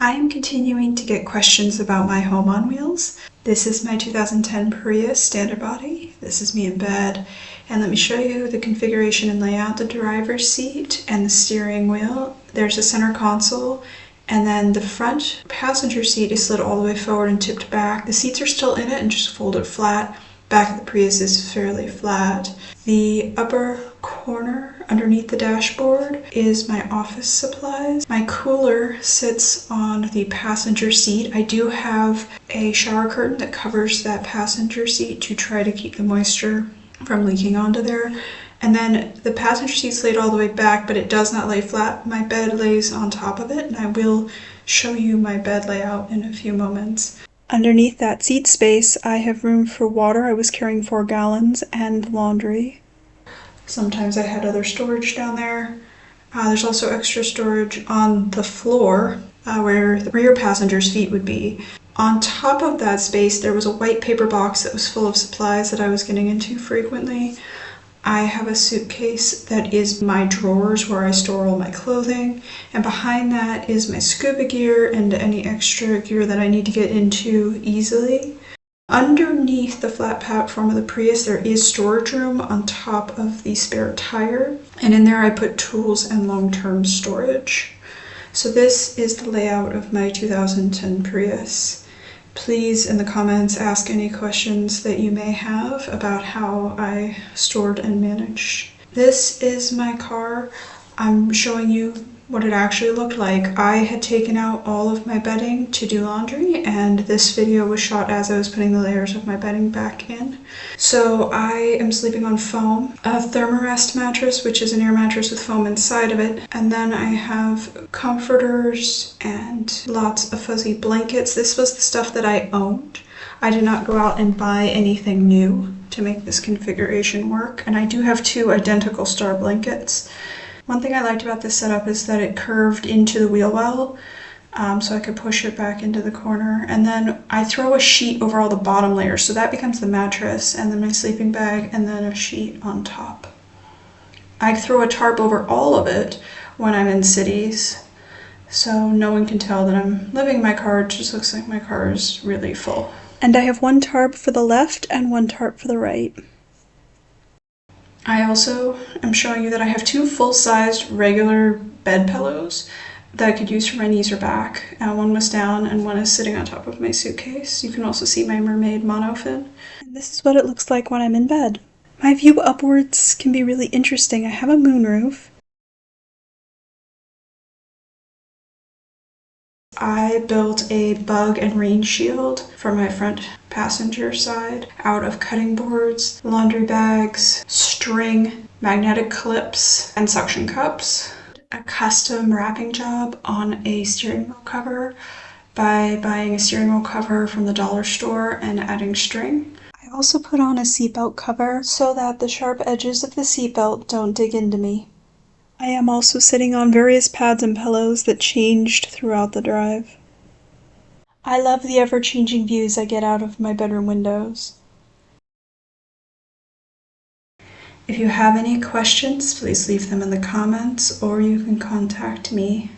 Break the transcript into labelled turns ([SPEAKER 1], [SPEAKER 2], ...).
[SPEAKER 1] I am continuing to get questions about my home on wheels. This is my 2010 Prius standard body. This is me in bed. And let me show you the configuration and layout. The driver's seat and the steering wheel. There's a center console. And then the front passenger seat is slid all the way forward and tipped back. The seats are still in it and just folded flat. Back of the Prius is fairly flat. The upper corner underneath the dashboard is my office supplies. My cooler sits on the passenger seat. I do have a shower curtain that covers that passenger seat to try to keep the moisture from leaking onto there. And then the passenger seat's laid all the way back, but it does not lay flat. My bed lays on top of it, and I will show you my bed layout in a few moments. Underneath that seat space, I have room for water. I was carrying 4 gallons and laundry. Sometimes I had other storage down there. There's also extra storage on the floor where the rear passenger's feet would be. On top of that space, there was a white paper box that was full of supplies that I was getting into frequently. I have a suitcase that is my drawers where I store all my clothing, and behind that is my scuba gear and any extra gear that I need to get into easily. Underneath the flat platform of the Prius, there is storage room on top of the spare tire, and in there I put tools and long-term storage. So this is the layout of my 2010 Prius. Please, in the comments, ask any questions that you may have about how I stored and managed. This is my car. I'm showing you what it actually looked like. I had taken out all of my bedding to do laundry, and this video was shot as I was putting the layers of my bedding back in. So I am sleeping on foam, a Thermarest mattress, which is an air mattress with foam inside of it, and then I have comforters and lots of fuzzy blankets. This was the stuff that I owned. I did not go out and buy anything new to make this configuration work, and I do have 2 identical star blankets. One thing I liked about this setup is that it curved into the wheel well, so I could push it back into the corner. And then I throw a sheet over all the bottom layers, so that becomes the mattress, and then my sleeping bag, and then a sheet on top. I throw a tarp over all of it when I'm in cities, so no one can tell that I'm living in my car. It just looks like my car is really full. And I have 1 tarp for the left and 1 tarp for the right. I also am showing you that I have 2 full-sized regular bed pillows that I could use for my knees or back. One was down and one is sitting on top of my suitcase. You can also see my mermaid monofin. And this is what it looks like when I'm in bed. My view upwards can be really interesting. I have a moonroof. I built a bug and rain shield for my front passenger side out of cutting boards, laundry bags, string, magnetic clips, and suction cups. A custom wrapping job on a steering wheel cover by buying a steering wheel cover from the dollar store and adding string. I also put on a seatbelt cover so that the sharp edges of the seatbelt don't dig into me. I am also sitting on various pads and pillows that changed throughout the drive. I love the ever-changing views I get out of my bedroom windows. If you have any questions, please leave them in the comments, or you can contact me.